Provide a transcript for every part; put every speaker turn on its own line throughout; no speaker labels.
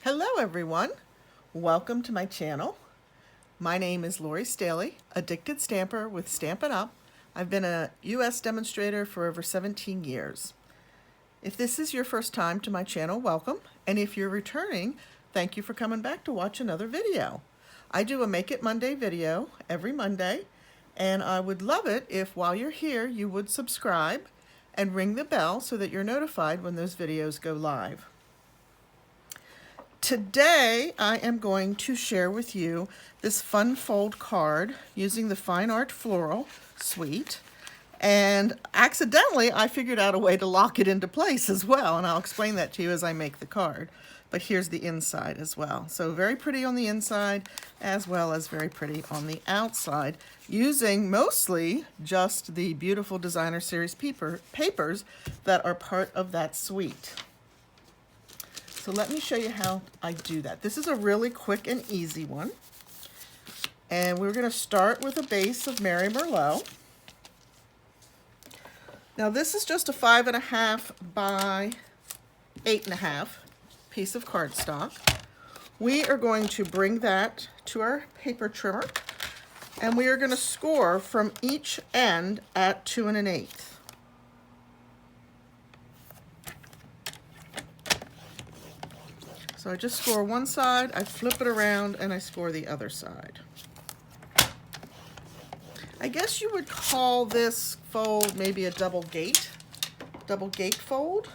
Hello everyone, welcome to my channel. My name is Lori Staley, Addicted Stamper with Stampin Up. I've been a US demonstrator for over 17 years. If this is your first time to my channel, welcome, and if you're returning, thank you for coming back to watch another video. I do a Make It Monday video every Monday, and I would love it if while you're here you would subscribe and ring the bell so that you're notified when those videos go live. Today I am going to share with you this fun fold card using the Fine Art Floral suite, and accidentally I figured out a way to lock it into place as well, and I'll explain that to you as I make the card. But here's the inside as well. So very pretty on the inside as well as very pretty on the outside, using mostly just the beautiful designer series papers that are part of that suite. So let me show you how I do that. This is a really quick and easy one. And we're going to start with a base of Merry Merlot. Now this is just a 5.5 by 8.5 piece of cardstock. We are going to bring that to our paper trimmer, and we are going to score from each end at 2 1/8. So I just score one side, I flip it around, and I score the other side. I guess you would call this fold maybe a double gate fold.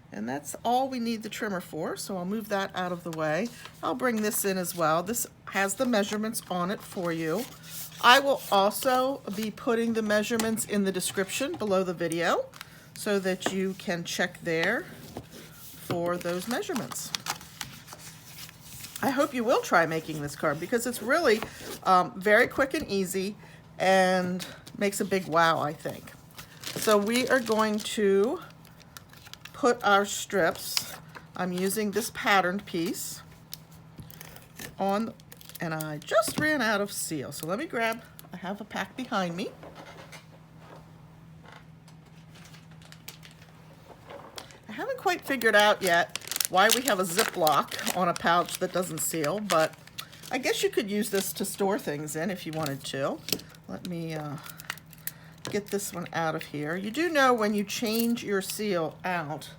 And that's all we need the trimmer for, so I'll move that out of the way. I'll bring this in as well. This has the measurements on it for you. I will also be putting the measurements in the description below the video so that you can check there for those measurements. I hope you will try making this card because it's really very quick and easy and makes a big wow, I think. So we are going to put our strips, I'm using this patterned piece, on, and I just ran out of seal. So let me grab, I have a pack behind me. I haven't quite figured out yet why we have a Ziploc on a pouch that doesn't seal, but I guess you could use this to store things in if you wanted to. Let me get this one out of here. You do know when you change your seal out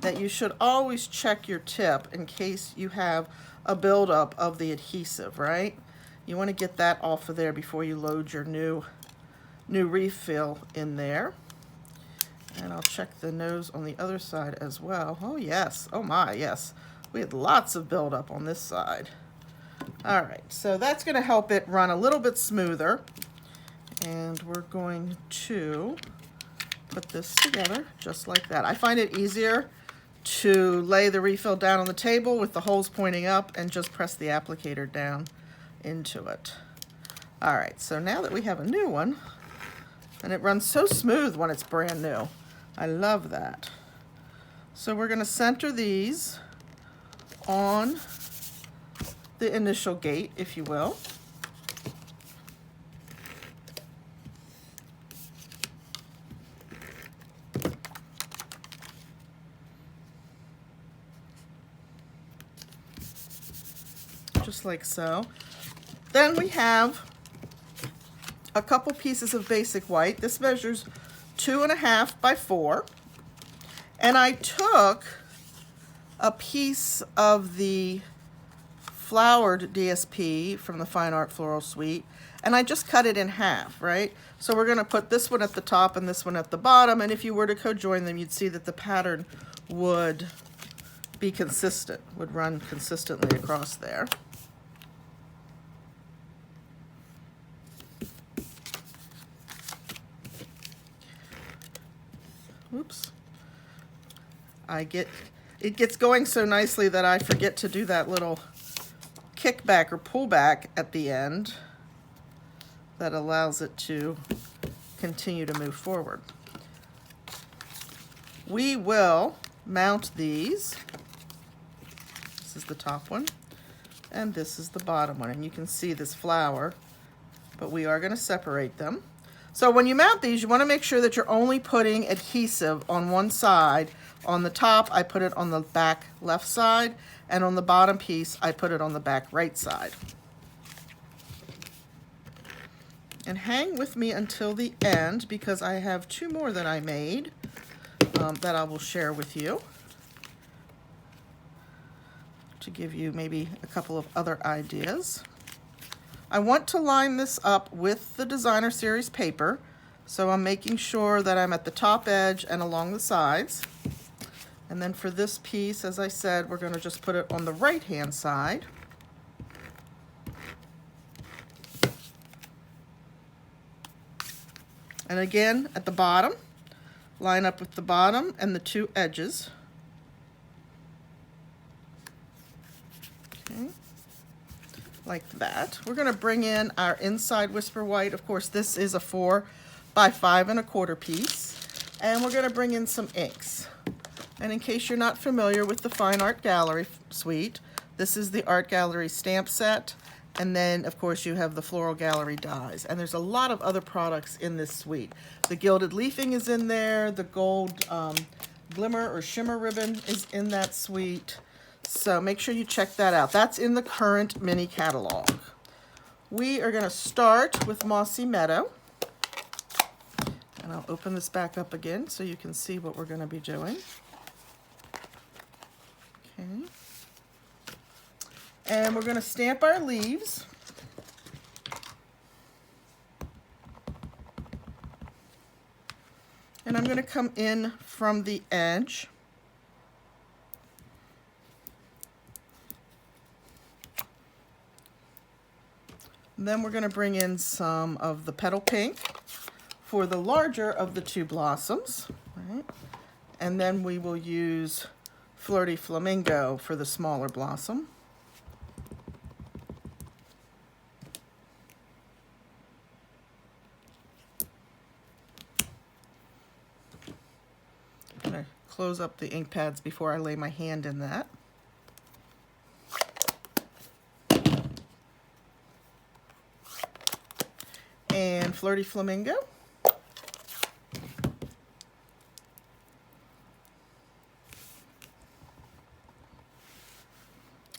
that you should always check your tip in case you have a buildup of the adhesive, right? You want to get that off of there before you load your new refill in there. And I'll check the nose on the other side as well. Oh yes, oh my, yes. We had lots of buildup on this side. All right, so that's gonna help it run a little bit smoother. And we're going to put this together just like that. I find it easier to lay the refill down on the table with the holes pointing up and just press the applicator down into it. All right, so now that we have a new one, and it runs so smooth when it's brand new. I love that. So we're going to center these on the initial gate, if you will. Just like so. Then we have a couple pieces of basic white. This measures 2.5 by 4, and I took a piece of the flowered DSP from the Fine Art Floral Suite, and I just cut it in half, right? So we're going to put this one at the top and this one at the bottom, and if you were to co-join them, you'd see that the pattern would be consistent, would run consistently across there. Oops. It gets going so nicely that I forget to do that little kickback or pullback at the end that allows it to continue to move forward. We will mount these. This is the top one, and this is the bottom one, and you can see this flower, but we are going to separate them. So when you mount these, you want to make sure that you're only putting adhesive on one side On the top, I put it on the back left side, and on the bottom piece, I put it on the back right side. And hang with me until the end, because I have 2 more that I made that I will share with you to give you maybe a couple of other ideas. I want to line this up with the Designer Series paper, so I'm making sure that I'm at the top edge and along the sides. And then for this piece, as I said, we're going to just put it on the right-hand side. And again, at the bottom, line up with the bottom and the 2 edges. Okay, like that. We're going to bring in our inside Whisper White. Of course, this is a 4 by 5 1/4 piece. And we're going to bring in some inks. And in case you're not familiar with the Fine Art Gallery suite, this is the Art Gallery stamp set. And then, of course, you have the Floral Gallery dies. And there's a lot of other products in this suite. The gilded leafing is in there. The gold glimmer or shimmer ribbon is in that suite. So make sure you check that out. That's in the current mini catalog. We are going to start with Mossy Meadow. And I'll open this back up again so you can see what we're going to be doing. Okay. And we're going to stamp our leaves. And I'm going to come in from the edge. And then we're going to bring in some of the petal pink for the larger of the 2 blossoms. Right? And then we will use Flirty Flamingo for the smaller blossom. I'm going to close up the ink pads before I lay my hand in that. And Flirty Flamingo.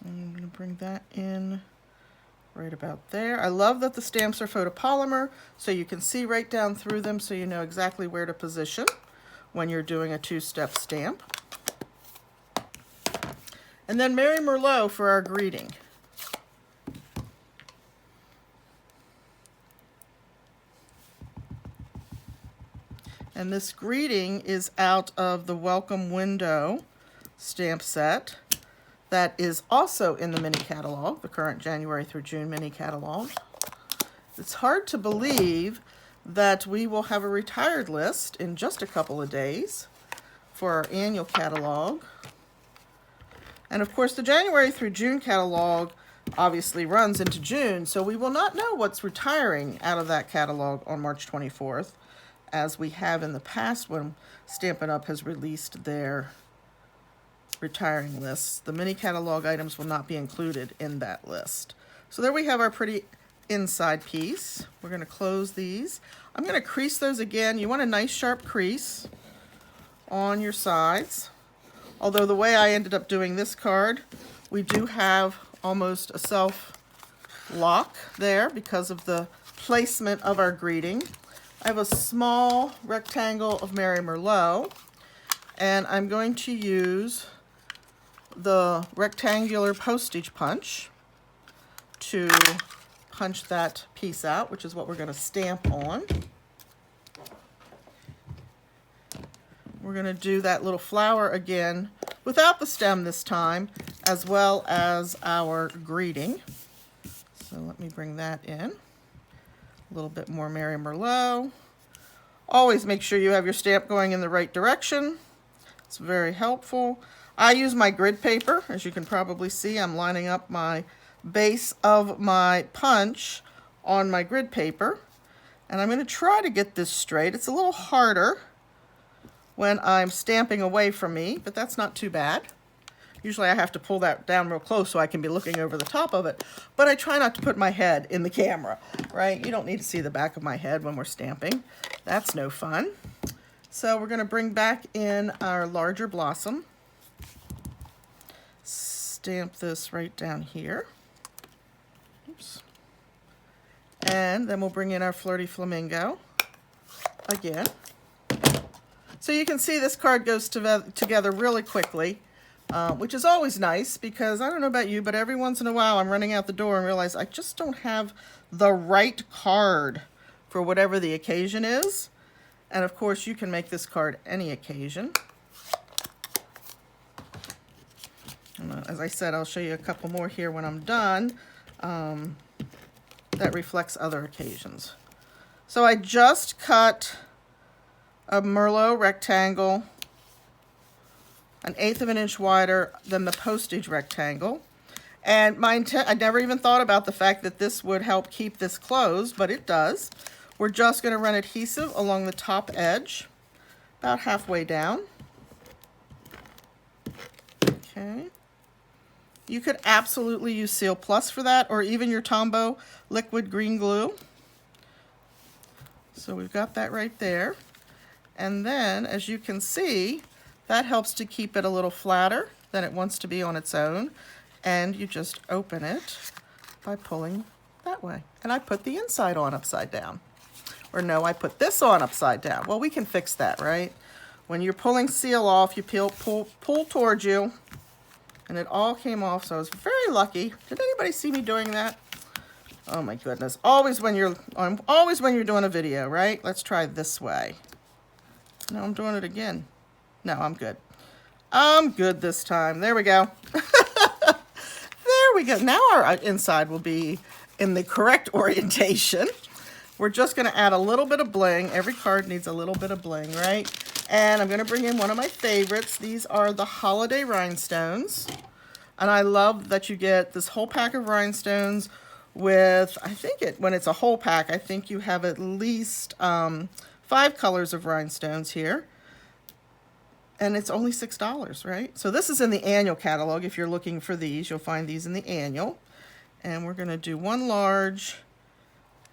I'm going to bring that in right about there. I love that the stamps are photopolymer, so you can see right down through them, so you know exactly where to position when you're doing a 2-step stamp. And then Mary Merlot for our greeting. And this greeting is out of the Welcome Window stamp set that is also in the mini catalog, the current January through June mini catalog. It's hard to believe that we will have a retired list in just a couple of days for our annual catalog. And of course, the January through June catalog obviously runs into June, so we will not know what's retiring out of that catalog on March 24th, as we have in the past when Stampin' Up! Has released their retiring lists. The mini catalog items will not be included in that list. So there we have our pretty inside piece. We're going to close these. I'm going to crease those again. You want a nice sharp crease on your sides. Although the way I ended up doing this card, we do have almost a self lock there because of the placement of our greeting. I have a small rectangle of Mary Merlot, and I'm going to use the rectangular postage punch to punch that piece out, which is what we're going to stamp on. We're going to do that little flower again without the stem this time, as well as our greeting. So let me bring that in. A little bit more Mary Merlot. Always make sure you have your stamp going in the right direction. It's very helpful. I use my grid paper. As you can probably see, I'm lining up my base of my punch on my grid paper. And I'm going to try to get this straight. It's a little harder when I'm stamping away from me, but that's not too bad. Usually I have to pull that down real close so I can be looking over the top of it, but I try not to put my head in the camera, right? You don't need to see the back of my head when we're stamping. That's no fun. So we're going to bring back in our larger blossom. Stamp this right down here. Oops. And then we'll bring in our Flirty Flamingo again. So you can see this card goes together really quickly, which is always nice because I don't know about you, but every once in a while I'm running out the door and realize I just don't have the right card for whatever the occasion is. And of course you can make this card any occasion. As I said, I'll show you a couple more here when I'm done that reflects other occasions. So I just cut a merlot rectangle, 1/8 of an inch wider than the postage rectangle. And my intent, I never even thought about the fact that this would help keep this closed, but it does. We're just going to run adhesive along the top edge, about halfway down. Okay. You could absolutely use Seal Plus for that, or even your Tombow liquid green glue. So we've got that right there. And then, as you can see, that helps to keep it a little flatter than it wants to be on its own. And you just open it by pulling that way. And I put the inside on upside down. Or no, I put this on upside down. Well, we can fix that, right? When you're pulling seal off, you pull towards you. And it all came off, so I was very lucky. Did anybody see me doing that? Oh my goodness. Always when you're doing a video, right? Let's try this way. No, I'm doing it again. No, I'm good. I'm good this time. There we go. There we go. Now our inside will be in the correct orientation. We're just going to add a little bit of bling. Every card needs a little bit of bling, right? And I'm going to bring in one of my favorites. These are the holiday rhinestones. And I love that you get this whole pack of rhinestones with, when it's a whole pack, I think you have at least 5 colors of rhinestones here. And it's only $6, right? So this is in the annual catalog. If you're looking for these, you'll find these in the annual. And we're going to do 1 large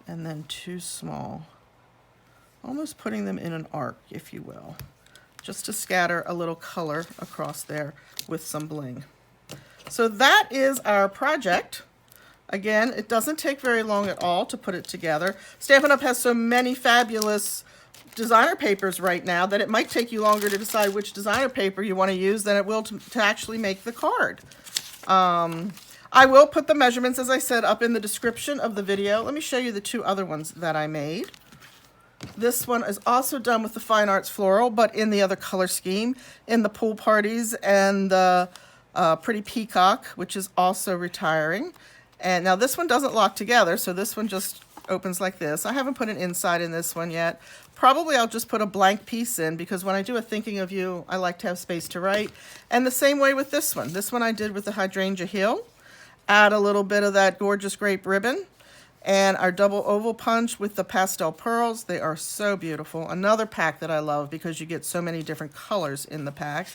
and then 2 small. Almost putting them in an arc, if you will, just to scatter a little color across there with some bling. So that is our project. Again, it doesn't take very long at all to put it together. Stampin' Up! Has so many fabulous designer papers right now that it might take you longer to decide which designer paper you want to use than it will to actually make the card. I will put the measurements, as I said, up in the description of the video. Let me show you the 2 other ones that I made. This one is also done with the Fine Arts Floral, but in the other color scheme, in the Pool Parties and the Pretty Peacock, which is also retiring. And now this one doesn't lock together, so this one just opens like this. I haven't put an inside in this one yet. Probably I'll just put a blank piece in because when I do a thinking of you, I like to have space to write. And the same way with this one. This one I did with the Hydrangea Hill. Add a little bit of that gorgeous grape ribbon. And our double oval punch with the pastel pearls. They are so beautiful. Another pack that I love because you get so many different colors in the pack.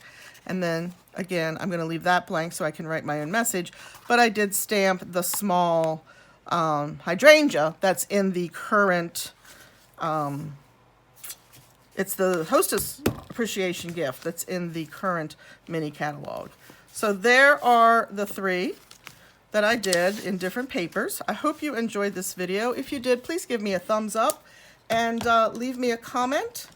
And then, again, I'm going to leave that blank so I can write my own message. But I did stamp the small hydrangea that's in the current, it's the Hostess Appreciation Gift that's in the current mini catalog. So there are the 3 that I did in different papers. I hope you enjoyed this video. If you did, please give me a thumbs up and leave me a comment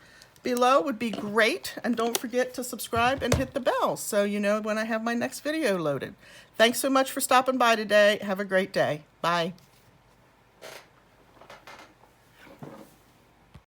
below would be great. And don't forget to subscribe and hit the bell so you know when I have my next video loaded. Thanks so much for stopping by today. Have a great day. Bye.